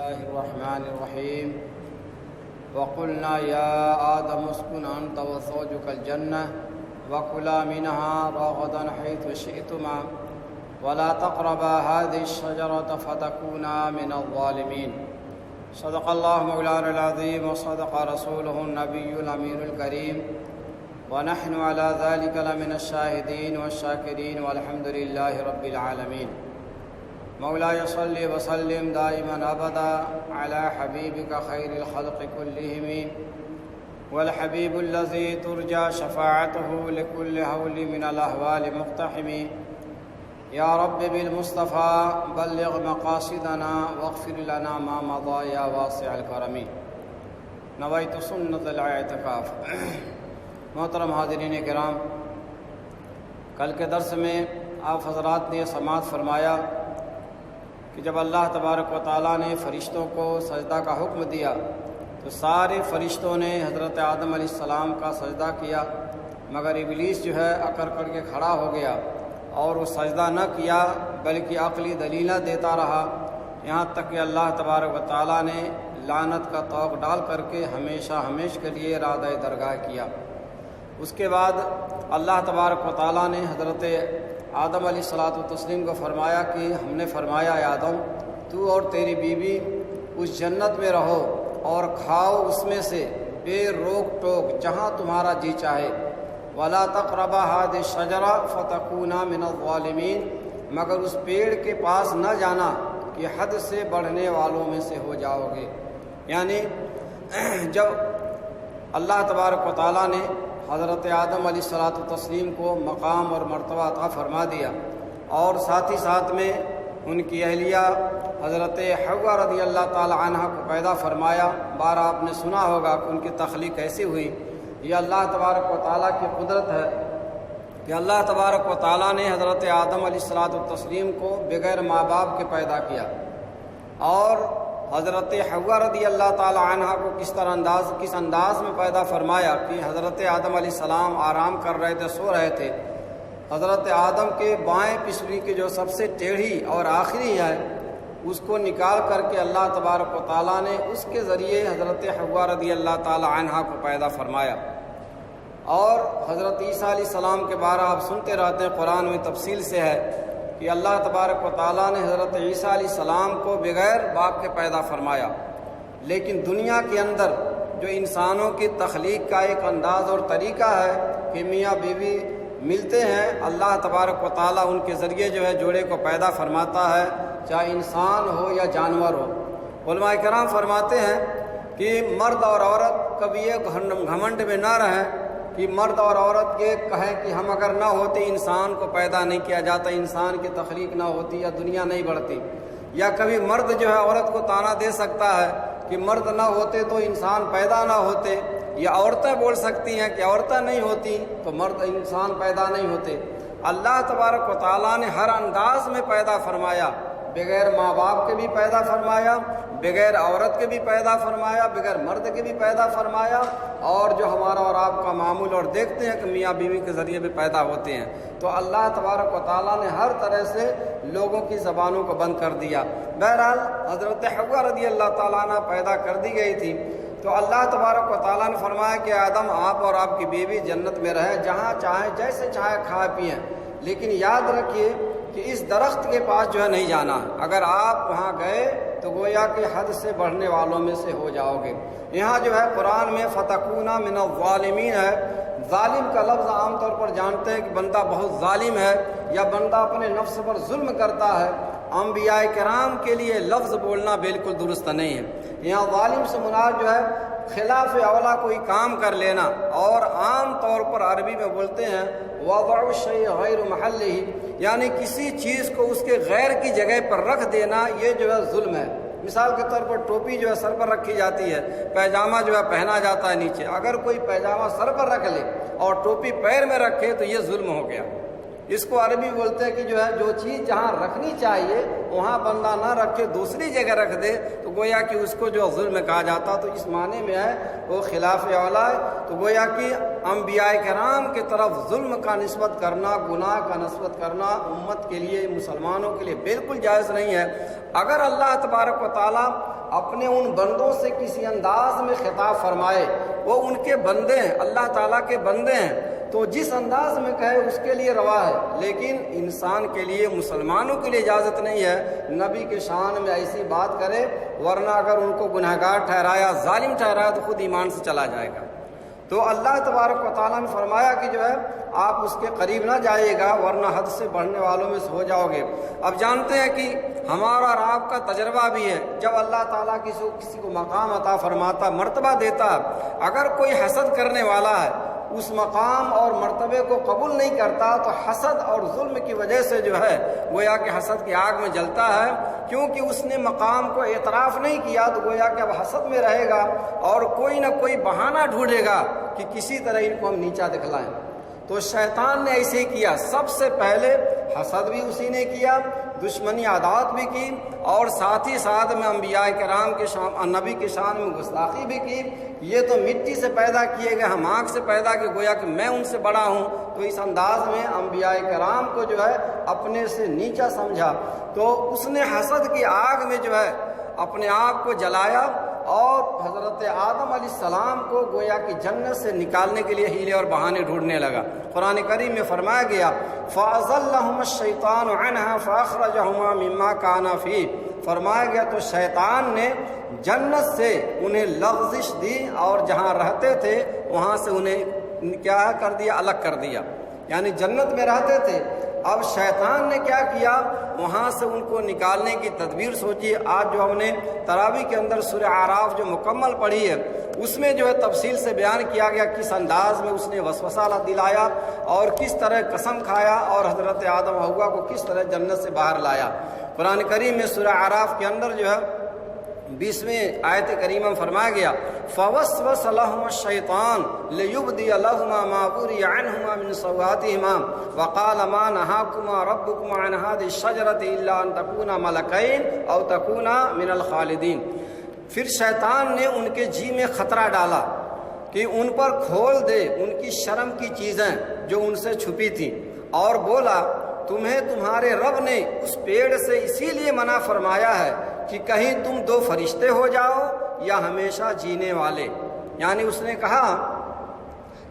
الله الرحمن الرحيم وقلنا يا آدم اسكن أنت وزوجك الجنة وكلا منها رغدا حيث شئتما ولا تقربا هذه الشجرة فتكونا من الظالمين صدق الله مولانا العظيم وصدق رسوله النبي الأمين الكريم ونحن على ذلك لمن الشاهدين والشاكرين والحمد لله رب العالمين مولاي صل وسلم دائما أبدا على حبيبك خير الخلق كلهم والحبيب الذي ترجى شفاعته لكل هول من الأهوال مقتحم يا رب بالمصطفى بلغ مقاصدنا واغفر لنا ما مضى يا واسع الكرم نويت سنة الاعتکاف۔ محترم حاضرین کرام، کل کے درس میں آپ حضرات نے سماعت فرمایا کہ جب اللہ تبارک و تعالیٰ نے فرشتوں کو سجدہ کا حکم دیا تو سارے فرشتوں نے حضرت آدم علیہ السلام کا سجدہ کیا، مگر ابلیس جو ہے اکڑ کر کے کھڑا ہو گیا اور وہ سجدہ نہ کیا بلکہ عقلی دلیلیں دیتا رہا، یہاں تک کہ اللہ تبارک و تعالیٰ نے لعنت کا طوق ڈال کر کے ہمیشہ کے لیے ارادہ درگاہ کیا۔ اس کے بعد اللہ تبارک و تعالیٰ نے حضرت آدم علیہ الصلاۃ والتسلیم کو فرمایا کہ ہم نے فرمایا اے آدم تو اور تیری بیوی اس جنت میں رہو اور کھاؤ اس میں سے بے روک ٹوک جہاں تمہارا جی چاہے، وَلَا تَقْرَبَا هَٰذِهِ الشَّجَرَةَ فَتَكُونَا مِنَ الظَّالِمِينَ، مگر اس پیڑ کے پاس نہ جانا کہ حد سے بڑھنے والوں میں سے ہو جاؤ گے۔ یعنی جب اللہ تبارک و تعالیٰ نے حضرت آدم علیہ الصلاۃ والتسلیم کو مقام اور مرتبہ عطا فرما دیا اور ساتھ ہی ساتھ میں ان کی اہلیہ حضرت حوا رضی اللہ تعالی عنہ کو پیدا فرمایا، بار آپ نے سنا ہوگا کہ ان کی تخلیق کیسی ہوئی۔ یہ اللہ تبارک و تعالیٰ کی قدرت ہے کہ اللہ تبارک و تعالیٰ نے حضرت آدم علیہ الصلاۃ والتسلیم کو بغیر ماں باپ کے پیدا کیا اور حضرت حوا رضی اللہ تعالی عنہ کو کس انداز میں پیدا فرمایا کہ حضرت آدم علیہ السلام آرام کر رہے تھے، سو رہے تھے، حضرت آدم کے بائیں پسلی کی جو سب سے ٹیڑھی اور آخری ہے اس کو نکال کر کے اللہ تبارک و تعالیٰ نے اس کے ذریعے حضرت حوا رضی اللہ تعالی عنہ کو پیدا فرمایا۔ اور حضرت عیسیٰ علیہ السلام کے بارے آپ سنتے رہتے ہیں، قرآن میں تفصیل سے ہے کہ اللہ تبارک و تعالیٰ نے حضرت عیسیٰ علیہ السلام کو بغیر باپ کے پیدا فرمایا، لیکن دنیا کے اندر جو انسانوں کی تخلیق کا ایک انداز اور طریقہ ہے کہ میاں بیوی ملتے ہیں، اللہ تبارک و تعالیٰ ان کے ذریعے جو ہے جوڑے کو پیدا فرماتا ہے، چاہے انسان ہو یا جانور ہو۔ علماء کرام فرماتے ہیں کہ مرد اور عورت کبھی یہ گھمنڈ میں نہ رہیں کہ مرد اور عورت یہ کہیں کہ ہم اگر نہ ہوتے انسان کو پیدا نہیں کیا جاتا، انسان کی تخلیق نہ ہوتی یا دنیا نہیں بڑھتی، یا کبھی مرد جو ہے عورت کو طعنہ دے سکتا ہے کہ مرد نہ ہوتے تو انسان پیدا نہ ہوتے، یا عورتیں بول سکتی ہیں کہ عورتیں نہیں ہوتی تو مرد انسان پیدا نہیں ہوتے۔ اللہ تبارک و تعالیٰ نے ہر انداز میں پیدا فرمایا، بغیر ماں باپ کے بھی پیدا فرمایا، بغیر عورت کے بھی پیدا فرمایا، بغیر مرد کے بھی پیدا فرمایا، اور جو ہمارا اور آپ کا معمول اور دیکھتے ہیں کہ میاں بیوی کے ذریعے بھی پیدا ہوتے ہیں، تو اللہ تبارک و تعالیٰ نے ہر طرح سے لوگوں کی زبانوں کو بند کر دیا۔ بہرحال حضرت حوا رضی اللہ تعالیٰ عنہ پیدا کر دی گئی تھی، تو اللہ تبارک و تعالیٰ نے فرمایا کہ آدم آپ اور آپ کی بیوی جنت میں رہیں، جہاں چاہیں جیسے چاہیں کھائے پئیں، لیکن یاد رکھیے کہ اس درخت کے پاس جو ہے نہیں جانا، اگر آپ وہاں گئے تو گویا کہ حد سے بڑھنے والوں میں سے ہو جاؤ گے۔ یہاں جو ہے قرآن میں فتکونا من الظالمین ہے، ظالم کا لفظ عام طور پر جانتے ہیں کہ بندہ بہت ظالم ہے یا بندہ اپنے نفس پر ظلم کرتا ہے، انبیاء کرام کے لیے لفظ بولنا بالکل درست نہیں ہے۔ یہاں ظالم سے مراد جو ہے خلاف اولا کوئی کام کر لینا، اور عام طور پر عربی میں بولتے ہیں وضع الشیء غیر محلہ، یعنی کسی چیز کو اس کے غیر کی جگہ پر رکھ دینا، یہ جو ہے ظلم ہے۔ مثال کے طور پر ٹوپی جو ہے سر پر رکھی جاتی ہے، پیجامہ جو ہے پہنا جاتا ہے نیچے، اگر کوئی پیجامہ سر پر رکھ لے اور ٹوپی پیر میں رکھے تو یہ ظلم ہو گیا۔ اس کو عربی بولتے ہیں کہ جو ہے جو چیز جہاں رکھنی چاہیے وہاں بندہ نہ رکھے دوسری جگہ رکھ دے تو گویا کہ اس کو جو ظلم کہا جاتا، تو اس معنی میں ہے وہ خلاف اولا ہے۔ تو گویا کہ انبیاء کرام کی طرف ظلم کا نسبت کرنا، گناہ کا نسبت کرنا امت کے لیے، مسلمانوں کے لیے بالکل جائز نہیں ہے۔ اگر اللہ تبارک و تعالیٰ اپنے ان بندوں سے کسی انداز میں خطاب فرمائے، وہ ان کے بندے ہیں، اللہ تعالیٰ کے بندے ہیں، تو جس انداز میں کہے اس کے لیے روا ہے، لیکن انسان کے لیے، مسلمانوں کے لیے اجازت نہیں ہے نبی کے شان میں ایسی بات کرے، ورنہ اگر ان کو گنہگار ٹھہرایا، ظالم ٹھہرایا تو خود ایمان سے چلا جائے گا۔ تو اللہ تبارک و تعالیٰ نے فرمایا کہ جو ہے آپ اس کے قریب نہ جائیے گا ورنہ حد سے بڑھنے والوں میں سے ہو جاؤ گے۔ اب جانتے ہیں کہ ہمارا اور آپ کا تجربہ بھی ہے، جب اللہ تعالیٰ کسی کو مقام عطا فرماتا، مرتبہ دیتا، اگر کوئی حسد کرنے والا ہے اس مقام اور مرتبے کو قبول نہیں کرتا تو حسد اور ظلم کی وجہ سے جو ہے گویا کہ حسد کی آگ میں جلتا ہے، کیونکہ اس نے مقام کو اعتراف نہیں کیا تو گویا کہ اب حسد میں رہے گا اور کوئی نہ کوئی بہانہ ڈھونڈے گا کہ کسی طرح ان کو ہم نیچا دکھلائیں۔ تو شیطان نے ایسے ہی کیا، سب سے پہلے حسد بھی اسی نے کیا، دشمنی عادات بھی کی، اور ساتھ ہی ساتھ میں انبیاء کرام کے شان، نبی کے شان میں گستاخی بھی کی۔ یہ تو مٹی سے پیدا کیے گئے، ہم آگ سے پیدا کیے، گویا کہ میں ان سے بڑا ہوں، تو اس انداز میں انبیاء کرام کو جو ہے اپنے سے نیچا سمجھا، تو اس نے حسد کی آگ میں جو ہے اپنے آپ کو جلایا اور حضرت آدم علیہ السلام کو گویا کہ جنت سے نکالنے کے لیے ہیلے اور بہانے ڈھونڈنے لگا۔ قرآن کریم میں فرمایا گیا فَأَزَلَّهُمَ الشَّيْطَانُ عَنْهَا فَأَخْرَجَهُمَا مِمَّا كَانَا فِيهِ، فرمایا گیا تو شیطان نے جنت سے انہیں لغزش دی اور جہاں رہتے تھے وہاں سے انہیں کیا کر دیا، الگ کر دیا، یعنی جنت میں رہتے تھے، اب شیطان نے کیا کیا، وہاں سے ان کو نکالنے کی تدبیر سوچی۔ آج جو ہم نے تراویح کے اندر سورہ اعراف جو مکمل پڑھی ہے اس میں جو ہے تفصیل سے بیان کیا گیا کس انداز میں اس نے وسوسہ دلایا اور کس طرح قسم کھایا اور حضرت آدم و حوا کو کس طرح جنت سے باہر لایا۔ قرآن کریم میں سورہ اعراف کے اندر جو ہے 20ویں آیت کریمہ میں فرمایا گیا فَوَسْوَسَ لَهُمَا الشَّيْطَانُ لِيُبْدِيَ لَهُمَا مَا بُرِيَ عَنْهُمَا مِنْ سَوْآتِهِمَا وَقَالَ مَا نَهَاكُمَا رَبُّكُمَا عَنْ هَٰذِهِ الشَّجَرَةِ إِلَّا أَن تَكُونَا مَلَكَيْنِ أَوْ تَكُونَا مِنَ الْخَالِدِينَ۔ پھر شیطان نے ان کے جی میں خطرہ ڈالا کہ ان پر کھول دے ان کی شرم کی چیزیں جو ان سے چھپی تھیں، اور بولا تمہیں تمہارے رب نے اس پیڑ سے اسی لیے منع فرمایا ہے کہ کہیں تم دو فرشتے ہو جاؤ یا ہمیشہ جینے والے، یعنی اس نے کہا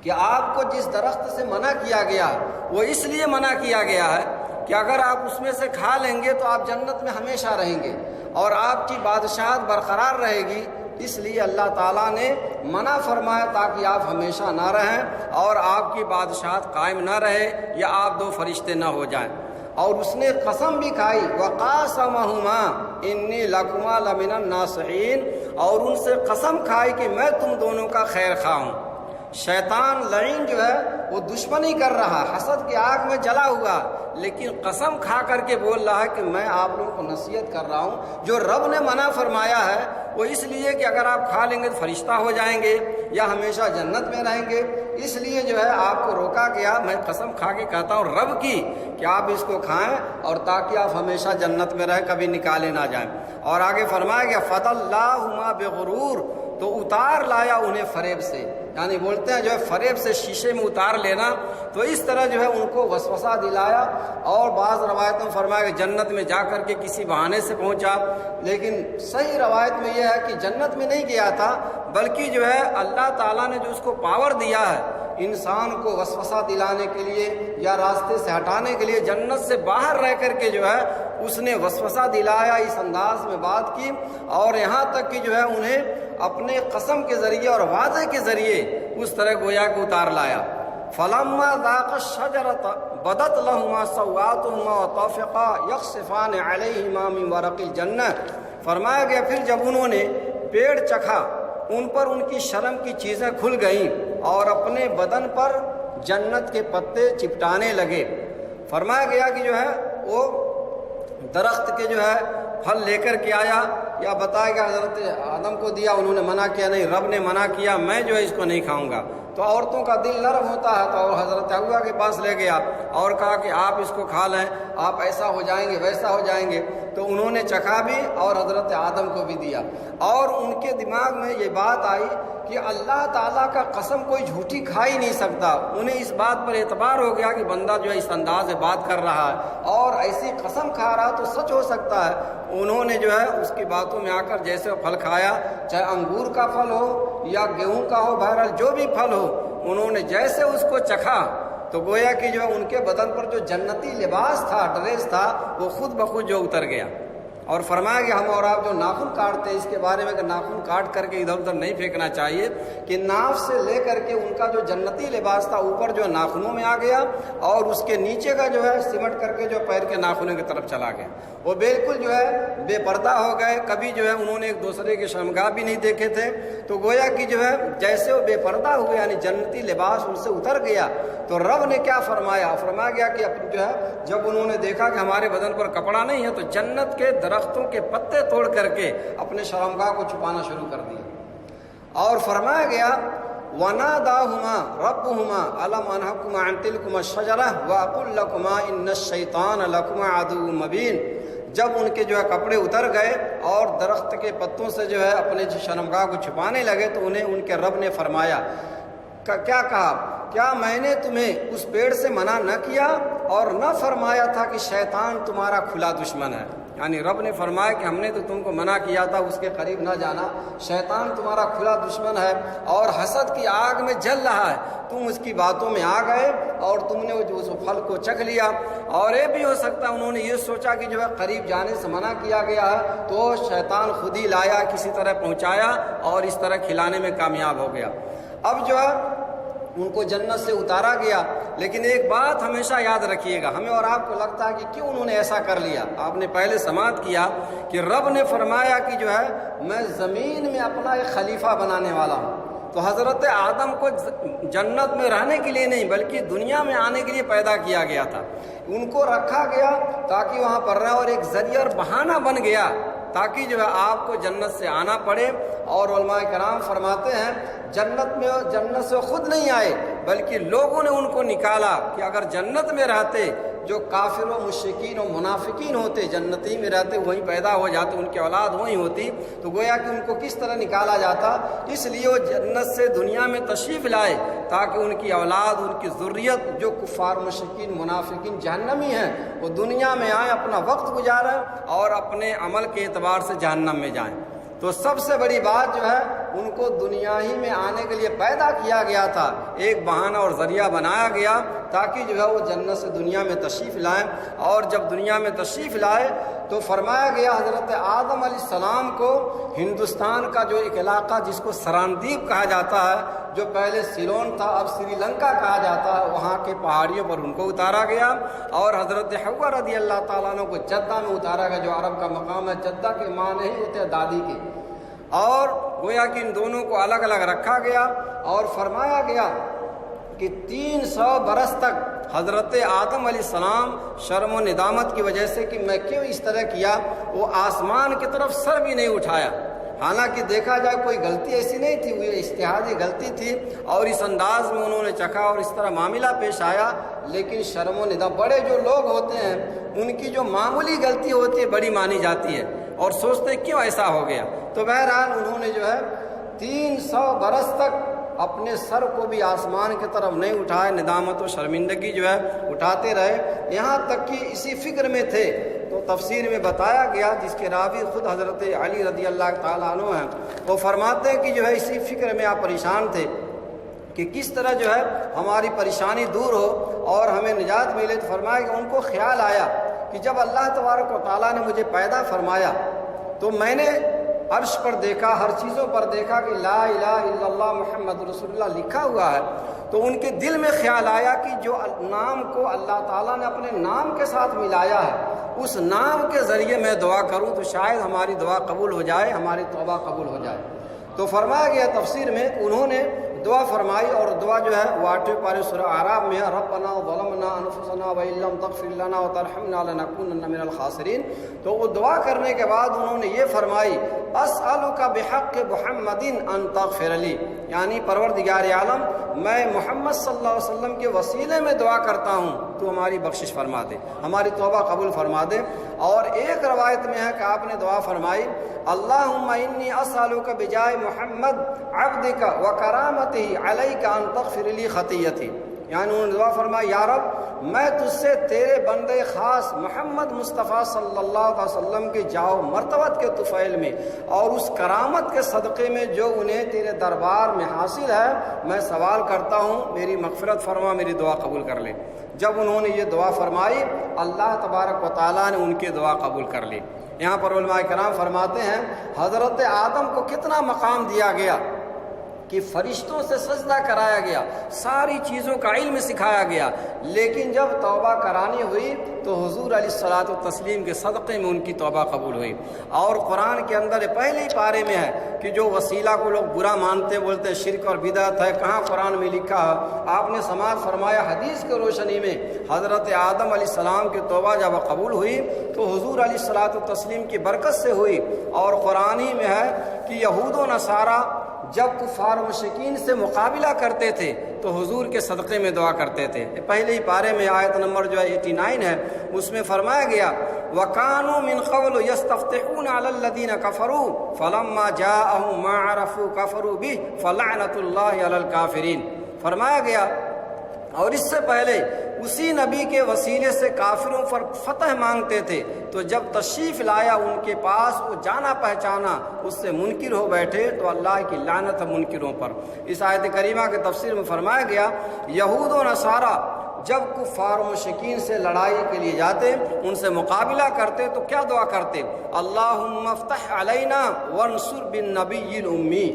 کہ آپ کو جس درخت سے منع کیا گیا وہ اس لیے منع کیا گیا ہے کہ اگر آپ اس میں سے کھا لیں گے تو آپ جنت میں ہمیشہ رہیں گے اور آپ کی بادشاہت برقرار رہے گی، اس لیے اللہ تعالیٰ نے منع فرمایا تاکہ آپ ہمیشہ نہ رہیں اور آپ کی بادشاہت قائم نہ رہے یا آپ دو فرشتے نہ ہو جائیں۔ اور اس نے قسم بھی کھائی وَقَاسَمَهُمَا إِنِّي لَكُمَا لَمِنَ النَّاصِحِينَ، اور ان سے قسم کھائی کہ میں تم دونوں کا خیر خواہ ہوں۔ شیطان لعین جو ہے وہ دشمنی کر رہا، حسد کی آگ میں جلا ہوا، لیکن قسم کھا کر کے بول رہا ہے کہ میں آپ لوگوں کو نصیحت کر رہا ہوں، جو رب نے منع فرمایا ہے وہ اس لیے کہ اگر آپ کھا لیں گے تو فرشتہ ہو جائیں گے یا ہمیشہ جنت میں رہیں گے، اس لیے جو ہے آپ کو روکا گیا۔ میں قسم کھا کے کہتا ہوں رب کی کہ آپ اس کو کھائیں اور تاکہ آپ ہمیشہ جنت میں رہیں، کبھی نکالے نہ جائیں۔ اور آگے فرمایا گیا فَضَلَّاهُمَا بِغُرُورٍ، تو اتار لایا انہیں فریب سے، یعنی بولتے ہیں جو ہے فریب سے شیشے میں اتار لینا، تو اس طرح جو ہے ان کو وسوسہ دلایا، اور بعض روایتوں میں فرمایا کہ جنت میں جا کر کے کسی بہانے سے پہنچا، لیکن صحیح روایت میں یہ ہے کہ جنت میں نہیں گیا تھا، بلکہ جو ہے اللہ تعالیٰ نے جو اس کو پاور دیا ہے انسان کو وسوسہ دلانے کے لیے یا راستے سے ہٹانے کے لیے، جنت سے باہر رہ کر کے جو ہے اس نے وسوسہ دلایا، اس انداز میں بات کی، اور یہاں تک کہ جو ہے انہیں اپنے قسم کے ذریعے اور وعدے کے ذریعے اس طرح گویا کو اتار لایا۔ فَلَمَّا ذَاقَ الشَّجَرَةَ بَدَتْ لَهُمَا سَوْآتُهُمَا وَطَفِقَا يَخْصِفَانِ عَلَيْهِمَا مِنْ وَرَقِ الْجَنَّةِ، فرمایا گیا پھر جب انہوں نے پیڑ چکھا ان پر ان کی شرم کی چیزیں کھل گئیں اور اپنے بدن پر جنت کے پتے چپٹانے لگے۔ فرمایا گیا کہ جو ہے وہ درخت کے جو ہے پھل لے کر کے آیا یا بتایا کہ حضرت آدم کو دیا، انہوں نے منع کیا نہیں، رب نے منع کیا میں جو ہے اس کو نہیں کھاؤں گا، تو عورتوں کا دل نرم ہوتا ہے، تو حضرت حوا کے پاس لے گیا اور کہا کہ آپ اس کو کھا لیں، آپ ایسا ہو جائیں گے ویسا ہو جائیں گے، تو انہوں نے چکھا بھی اور حضرت آدم کو بھی دیا، اور ان کے دماغ میں یہ بات آئی کہ اللہ تعالیٰ کا قسم کوئی جھوٹی کھا ہی نہیں سکتا، انہیں اس بات پر اعتبار ہو گیا کہ بندہ جو ہے اس انداز سے بات کر رہا ہے اور ایسی قسم کھا رہا تو سچ ہو سکتا ہے۔ انہوں نے جو ہے اس کی باتوں میں آ کر جیسے وہ پھل کھایا، چاہے انگور کا پھل ہو یا گیہوں کا ہو، بہرحال جو بھی پھل ہو، انہوں نے جیسے اس کو چکھا تو گویا کہ جو ہے ان کے بدن پر جو جنتی لباس تھا، ڈریس تھا، وہ خود بخود جو اتر گیا۔ اور فرمایا کہ ہم اور آپ جو ناخن کاٹتے ہیں اس کے بارے میں کہ ناخن کاٹ کر کے ادھر ادھر نہیں پھینکنا چاہیے، کہ ناف سے لے کر کے ان کا جو جنتی لباس تھا اوپر جو ناخنوں میں آ گیا اور اس کے نیچے کا جو ہے سمٹ کر کے جو پیر کے ناخنوں کی طرف چلا گیا، وہ بالکل جو ہے بے پردہ ہو گئے، کبھی جو ہے انہوں نے ایک دوسرے کے شرمگاہ بھی نہیں دیکھے تھے، تو گویا کہ جو ہے جیسے وہ بے پردہ ہوئے یعنی جنتی لباس ان سے اتر گیا، تو رب نے کیا فرمایا گیا کہ جو ہے جب انہوں نے دیکھا کہ ہمارے بدن پر کپڑا نہیں ہے تو جنت کے درختوں کے پتے توڑ کر کے اپنے شرمگاہ کو چھپانا شروع کر دیا، اور فرمایا گیا وَنَادَاهُمَا رَبُّهُمَا أَلَمْ أَنْهَكُمَا عَنْ تِلْكُمَا الشَّجَرَةِ وَأَقُلْ لَكُمَا إِنَّ الشَّيْطَانَ لَكُمَا عَدُوٌّ مُّبِينٌ۔ جب ان کے جو ہے کپڑے اتر گئے اور درخت کے پتوں سے جو ہے اپنے شرمگاہ کو چھپانے لگے، تو انہیں ان کے رب نے فرمایا، کیا کہا، کیا میں نے تمہیں اس پیڑ سے منع نہ کیا اور نہ فرمایا تھا کہ شیطان تمہارا کھلا دشمن ہے؟ یعنی رب نے فرمایا کہ ہم نے تو تم کو منع کیا تھا اس کے قریب نہ جانا، شیطان تمہارا کھلا دشمن ہے اور حسد کی آگ میں جل رہا ہے، تم اس کی باتوں میں آ گئے اور تم نے اس پھل کو چکھ لیا۔ اور یہ بھی ہو سکتا ہے انہوں نے یہ سوچا کہ جو ہے قریب جانے سے منع کیا گیا ہے تو شیطان خود ہی لایا، کسی طرح پہنچایا اور اس طرح کھلانے میں کامیاب ہو گیا۔ اب جو ہے ان کو جنت سے اتارا گیا، لیکن ایک بات ہمیشہ یاد رکھیے گا، ہمیں اور آپ کو لگتا ہے کہ کیوں انہوں نے ایسا کر لیا، آپ نے پہلے سماعت کیا کہ رب نے فرمایا کہ جو ہے میں زمین میں اپنا ایک خلیفہ بنانے والا ہوں، تو حضرت آدم کو جنت میں رہنے کے لیے نہیں بلکہ دنیا میں آنے کے لیے پیدا کیا گیا تھا، ان کو رکھا گیا تاکہ وہاں پر رہے، اور ایک ذریعہ اور بہانہ بن گیا تاکہ جو ہے آپ کو جنت سے آنا پڑے۔ اور علماء کرام فرماتے ہیں جنت سے خود نہیں آئے بلکہ لوگوں نے ان کو نکالا، کہ اگر جنت میں رہتے جو کافر و مشرکین و منافقین ہوتے جنتی میں رہتے، وہیں پیدا ہو جاتے، ان کی اولاد وہیں ہوتی، تو گویا کہ ان کو کس طرح نکالا جاتا، اس لیے وہ جنت سے دنیا میں تشریف لائے تاکہ ان کی اولاد، ان کی ذریت جو کفار مشرکین منافقین جہنمی ہیں وہ دنیا میں آئیں، اپنا وقت گزاریں اور اپنے عمل کے اعتبار سے جہنم میں جائیں۔ تو سب سے بڑی بات جو ہے ان کو دنیا ہی میں آنے کے لیے پیدا کیا گیا تھا، ایک بہانہ اور ذریعہ بنایا گیا تاکہ جو ہے وہ جنت سے دنیا میں تشریف لائیں۔ اور جب دنیا میں تشریف لائے تو فرمایا گیا حضرت آدم علیہ السلام کو ہندوستان کا جو ایک علاقہ جس کو سراندیپ کہا جاتا ہے، جو پہلے سیلون تھا اب سری لنکا کہا جاتا ہے، وہاں کے پہاڑیوں پر ان کو اتارا گیا، اور حضرت حوا رضی اللہ تعالیٰ عنہ کو جدہ میں اتارا گیا، جو عرب کا مقام ہے، جدہ کے معنی ہی ہوتے ہیں دادی کے، اور گویا کہ ان دونوں کو الگ الگ رکھا گیا اور فرمایا گیا کہ 300 برس تک حضرت آدم علیہ السلام شرم و ندامت کی وجہ سے کہ میں کیوں اس طرح کیا، وہ آسمان کی طرف سر بھی نہیں اٹھایا، حالانکہ دیکھا جائے کوئی غلطی ایسی نہیں تھی، وہ اجتہادی غلطی تھی اور اس انداز میں انہوں نے چکھا اور اس طرح معاملہ پیش آیا، لیکن شرم و ندامت بڑے جو لوگ ہوتے ہیں ان کی جو معمولی غلطی ہوتی ہے بڑی مانی جاتی ہے اور سوچتے کیوں ایسا ہو گیا۔ تو بہرحال انہوں نے جو ہے 300 برس تک اپنے سر کو بھی آسمان کی طرف نہیں اٹھائے، ندامت و شرمندگی جو ہے اٹھاتے رہے، یہاں تک کہ اسی فکر میں تھے۔ تو تفسیر میں بتایا گیا، جس کے راوی خود حضرت علی رضی اللہ تعالیٰ عنہ ہیں، وہ فرماتے ہیں کہ جو ہے اسی فکر میں آپ پریشان تھے کہ کس طرح جو ہے ہماری پریشانی دور ہو اور ہمیں نجات ملے، تو فرمایا کہ ان کو خیال آیا کہ جب اللہ تبارک و تعالیٰ نے مجھے پیدا فرمایا تو میں نے عرش پر دیکھا، ہر چیزوں پر دیکھا کہ لا الہ الا اللہ محمد رسول اللہ لکھا ہوا ہے، تو ان کے دل میں خیال آیا کہ جو نام کو اللہ تعالیٰ نے اپنے نام کے ساتھ ملایا ہے، اس نام کے ذریعے میں دعا کروں تو شاید ہماری دعا قبول ہو جائے، ہماری توبہ قبول ہو جائے۔ تو فرمایا گیا تفسیر میں انہوں نے دعا فرمائی، اور دعا جو ہے وہ 8ویں پارے سورہ اعراف میں ہے، ربنا ظلمنا انفسنا وان لم تغفر لنا وترحمنا لنکونن من الخاسرین۔ تو وہ دعا کرنے کے بعد انہوں نے یہ فرمائی، اسألک بحق محمد ان تغفر لی، یعنی پروردگار عالم میں محمد صلی اللہ علیہ وسلم کے وسیلے میں دعا کرتا ہوں تو ہماری بخشش فرما دے، ہماری توبہ قبول فرما دے۔ اور ایک روایت میں ہے کہ آپ نے دعا فرمائی، اللہم انی اسألک بجائے محمد عبدک وکرامتہ علیک ان تغفر لی خطیتی، یعنی انہوں نے دعا فرمائی، یا رب میں تجھ سے تیرے بندے خاص محمد مصطفیٰ صلی اللہ علیہ وسلم کے جاؤ مرتبت کے طفیل میں اور اس کرامت کے صدقے میں جو انہیں تیرے دربار میں حاصل ہے، میں سوال کرتا ہوں میری مغفرت فرما، میری دعا قبول کر لے۔ جب انہوں نے یہ دعا فرمائی، اللہ تبارک و تعالیٰ نے ان کی دعا قبول کر لی۔ یہاں پر علماء کرام فرماتے ہیں حضرت آدم کو کتنا مقام دیا گیا کہ فرشتوں سے سجدہ کرایا گیا، ساری چیزوں کا علم سکھایا گیا، لیکن جب توبہ کرانی ہوئی تو حضور علیہ الصلوۃ والتسلیم کے صدقے میں ان کی توبہ قبول ہوئی۔ اور قرآن کے اندر پہلے ہی پارے میں ہے کہ جو وسیلہ کو لوگ برا مانتے بولتے شرک اور بدعت ہے، کہاں قرآن میں لکھا ہے؟ آپ نے سماعت فرمایا حدیث کی روشنی میں حضرت آدم علیہ السلام کی توبہ جب قبول ہوئی تو حضور علیہ الصلوۃ والتسلیم کی برکت سے ہوئی۔ اور قرآن ہی میں ہے کہ یہود و نصارہ جب کفار و مشرکین سے مقابلہ کرتے تھے تو حضور کے صدقے میں دعا کرتے تھے۔ پہلے ہی پارے میں آیت نمبر جو ہے 89 ہے، اس میں فرمایا گیا وَكَانُوا مِن قَبْلُ يَسْتَفْتِحُونَ عَلَى الَّذِينَ كَفَرُوا فَلَمَّا جَاءَهُم مَّا عَرَفُوا كَفَرُوا بِهِ فَلَعْنَةُ اللَّهِ عَلَى الْكَافِرِينَ۔ فرمایا گیا اور اس سے پہلے اسی نبی کے وسیلے سے کافروں پر فتح مانگتے تھے، تو جب تشریف لایا ان کے پاس وہ جانا پہچانا اس سے منکر ہو بیٹھے تو اللہ کی لعنت ہے منکروں پر۔ اس آیت کریمہ کے تفسیر میں فرمایا گیا یہود و نصارہ جب کفار و مشرکین سے لڑائی کے لیے جاتے، ان سے مقابلہ کرتے تو کیا دعا کرتے؟ اللہم افتح علینا وانصر بالنبی الامی،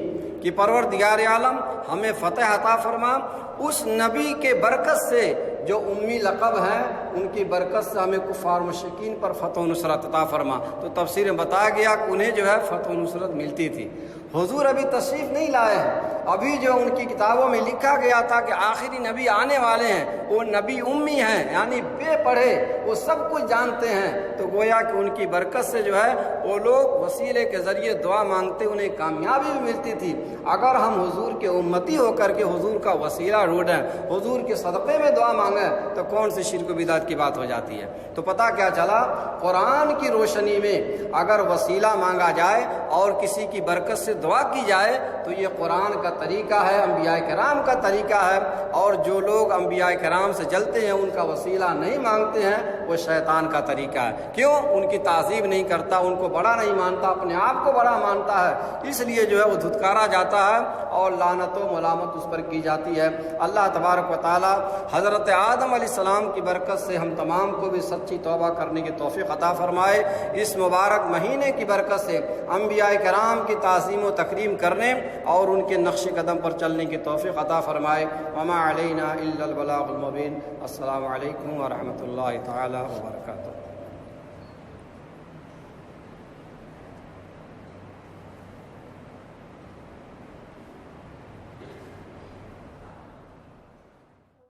کہ پروردگار عالم ہمیں فتح عطا فرما اس نبی کے برکت سے جو امی لقب ہیں، ان کی برکت سے ہمیں کفار مشرکین پر فتح و نصرت عطا فرما۔ تو تفسیر میں بتایا گیا کہ انہیں جو ہے فتح و نصرت ملتی تھی۔ حضور ابھی تشریف نہیں لائے ہیں، ابھی جو ان کی کتابوں میں لکھا گیا تھا کہ آخری نبی آنے والے ہیں، وہ نبی امی ہیں، یعنی بے پڑھے، وہ سب کچھ جانتے ہیں۔ تو گویا کہ ان کی برکت سے جو ہے وہ لوگ وسیلے کے ذریعے دعا مانگتے، انہیں کامیابی بھی ملتی تھی۔ اگر ہم حضور کے امتی ہو کر کے حضور کا وسیلہ ڈھونڈیں، حضور کے صدقے میں دعا مانگیں تو کون سی شرک و بدعت کی بات ہو جاتی ہے؟ تو پتہ کیا چلا، قرآن کی روشنی میں اگر وسیلہ مانگا جائے اور کسی کی برکت سے دعا کی جائے تو یہ قرآن کا طریقہ ہے، انبیاء کرام کا طریقہ ہے۔ اور جو لوگ انبیاء کرام سے جلتے ہیں، ان کا وسیلہ نہیں مانگتے ہیں، وہ شیطان کا طریقہ ہے۔ کیوں؟ ان کی تعظیم نہیں کرتا، ان کو بڑا نہیں مانتا، اپنے آپ کو بڑا مانتا ہے، اس لیے جو ہے وہ دھتکارا جاتا ہے اور لعنت و ملامت اس پر کی جاتی ہے۔ اللہ تبارک و تعالی حضرت آدم علیہ السلام کی برکت سے ہم تمام کو بھی سچی توبہ کرنے کی توفیق عطا فرمائے۔ اس مبارک مہینے کی برکت سے انبیاء کرام کی تعظیم و تکریم کرنے اور ان کے نقش قدم پر چلنے کی توفیق عطا فرمائے۔ وما علینا الا البلاغ المبین۔ السلام علیکم ورحمۃ اللہ تعالی وبرکاتہ۔